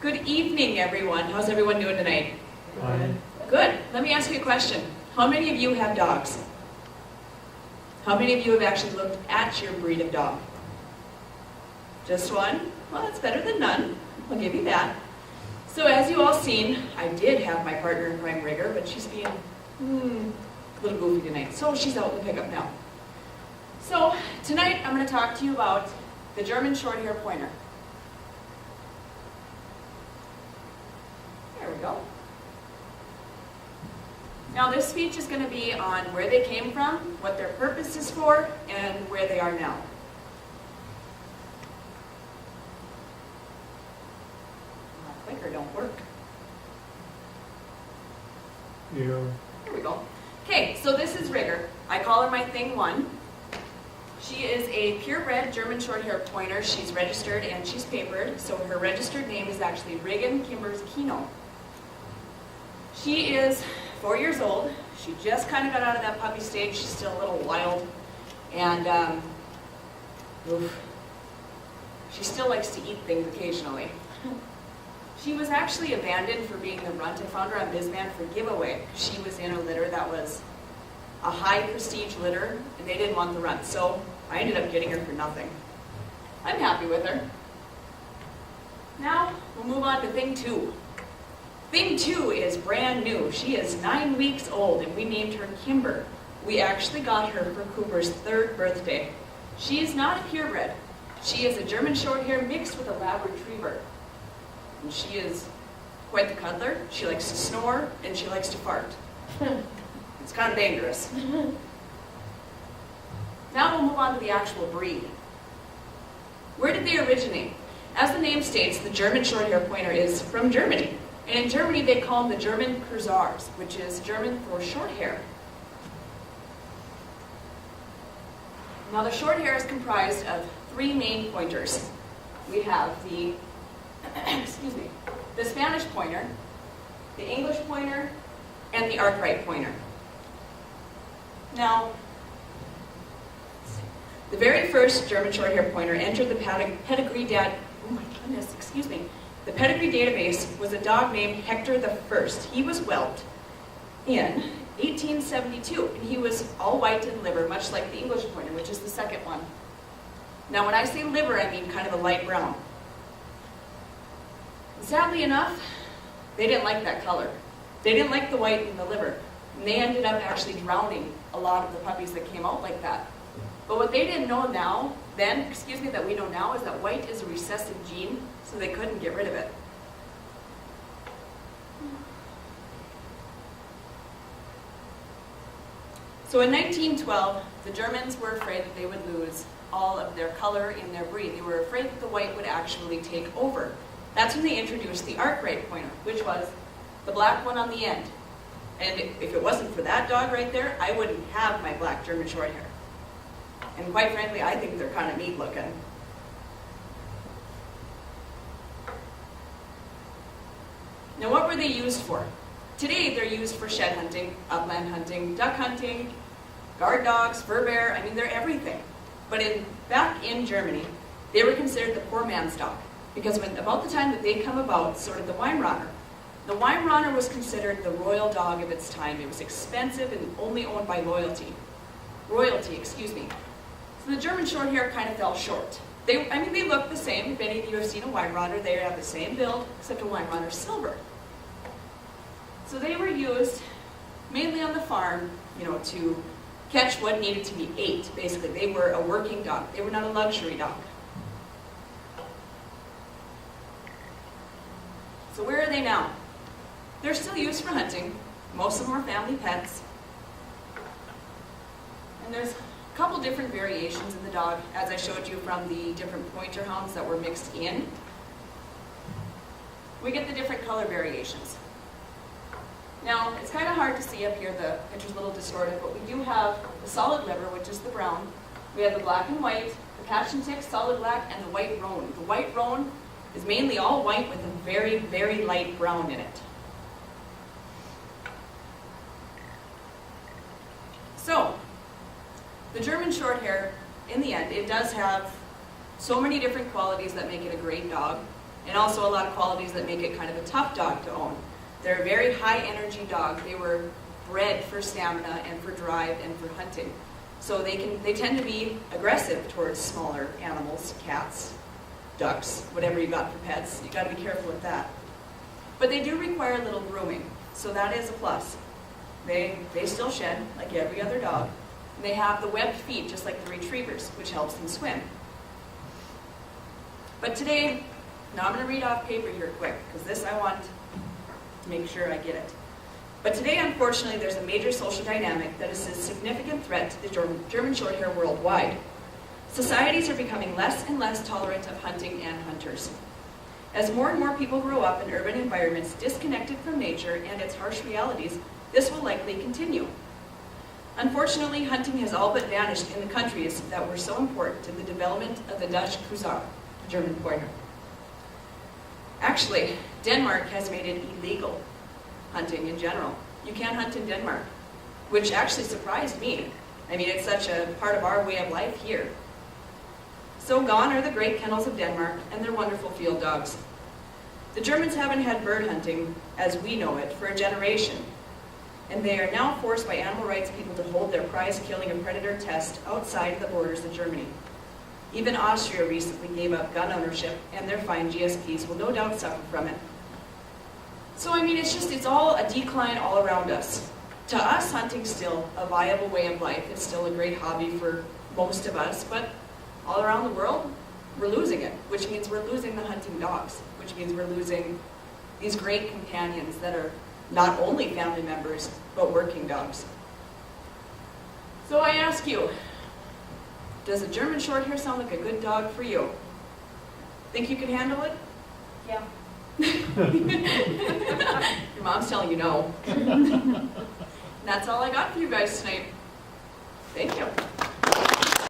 Good evening, everyone. How's everyone doing tonight? Fine. Good. Let me ask you a question. How many of you have dogs? How many of you have actually looked at your breed of dog? Just one? Well, that's better than none. I'll give you that. So as you all seen, I did have my partner in crime, Rigger, but she's being a little goofy tonight. So she's out in the pickup now. So tonight I'm going to talk to you about the German Shorthair Pointer. There we go. Now this speech is going to be on where they came from, what their purpose is for, and where they are now. My clicker don't work. Yeah. There we go. Okay, so this is Rigger. I call her my thing one. She is a purebred German Shorthair Pointer. She's registered and she's papered, so her registered name is actually Regan Kimbers Kino. She is 4 years old. She just kind of got out of that puppy stage. She's still a little wild. And she still likes to eat things occasionally. She was actually abandoned for being the runt. I found her on Bizman for giveaway. She was in a litter that was a high prestige litter, and they didn't want the runt. So I ended up getting her for nothing. I'm happy with her. Now we'll move on to thing two. Thing two is brand new. She is 9 weeks old, and we named her Kimber. We actually got her for Cooper's 3rd birthday. She is not a purebred. She is a German Shorthair mixed with a Lab Retriever. And she is quite the cuddler. She likes to snore, and she likes to fart. It's kind of dangerous. Now we'll move on to the actual breed. Where did they originate? As the name states, the German Shorthair Pointer is from Germany. And in Germany, they call them the German Kurzhaars, which is German for short hair. Now, the short hair is comprised of 3 main pointers. We have the, the Spanish Pointer, the English Pointer, and the Arkwright Pointer. Now, the very first German Shorthair Pointer entered the pedigree The pedigree database was a dog named Hector I. He was whelped in 1872, and he was all white in liver, much like the English Pointer, which is the second one. Now, when I say liver, I mean kind of a light brown. Sadly enough, they didn't like that color. They didn't like the white in the liver, and they ended up actually drowning a lot of the puppies that came out like that. But what they didn't know that we know now, is that white is a recessive gene, so they couldn't get rid of it. So in 1912, the Germans were afraid that they would lose all of their color in their breed. They were afraid that the white would actually take over. That's when they introduced the Arkwright Pointer, which was the black one on the end. And if it wasn't for that dog right there, I wouldn't have my black German Shorthair. And quite frankly, I think they're kind of neat looking. Now, what were they used for? Today, they're used for shed hunting, upland hunting, duck hunting, guard dogs, fur bear. I mean, they're everything. But back in Germany, they were considered the poor man's dog, because about the time that they come about, sort of the Weimaraner. The Weimaraner was considered the royal dog of its time. It was expensive and only owned by royalty. So the German Shorthair kind of fell short. They look the same. If any of you have seen a Weimaraner, they have the same build, except a Weimaraner silver. So they were used mainly on the farm, to catch what needed to be ate. Basically, they were a working dog. They were not a luxury dog. So where are they now? They're still used for hunting. Most of them are family pets. And there's a couple different variations in the dog, as I showed you from the different pointer hounds that were mixed in. We get the different color variations. Now, it's kind of hard to see up here, the picture's a little distorted, but we do have the solid liver, which is the brown. We have the black and white, the patch and tick, solid black, and the white roan. The white roan is mainly all white with a very, very light brown in it. So, the German Shorthair, in the end, it does have so many different qualities that make it a great dog. and also a lot of qualities that make it kind of a tough dog to own. They're a very high energy dog. They were bred for stamina and for drive and for hunting. So they tend to be aggressive towards smaller animals, cats, ducks, whatever you got for pets. You got to be careful with that. But they do require a little grooming, so that is a plus. They still shed like every other dog. And they have the webbed feet just like the retrievers, which helps them swim. But today, now I'm going to read off paper here quick, because this I want to make sure I get it. But today, unfortunately, there's a major social dynamic that is a significant threat to the German Shorthair worldwide. Societies are becoming less and less tolerant of hunting and hunters. As more and more people grow up in urban environments disconnected from nature and its harsh realities, this will likely continue. Unfortunately, hunting has all but vanished in the countries that were so important to the development of the Dutch Kuzaar, German pointer. Actually, Denmark has made it illegal, hunting in general. You can't hunt in Denmark, which actually surprised me. I mean, it's such a part of our way of life here. So gone are the great kennels of Denmark and their wonderful field dogs. The Germans haven't had bird hunting, as we know it, for a generation, and they are now forced by animal rights people to hold their prize killing of predator test outside the borders of Germany. Even Austria recently gave up gun ownership, and their fine GSPs will no doubt suffer from it. So I mean, it's all a decline all around us. To us, hunting's still a viable way of life. It's still a great hobby for most of us, but all around the world, we're losing it, which means we're losing the hunting dogs, which means we're losing these great companions that are not only family members, but working dogs. So I ask you, does a German Shorthair sound like a good dog for you? Think you can handle it? Yeah. Your mom's telling you no. That's all I got for you guys tonight. Thank you.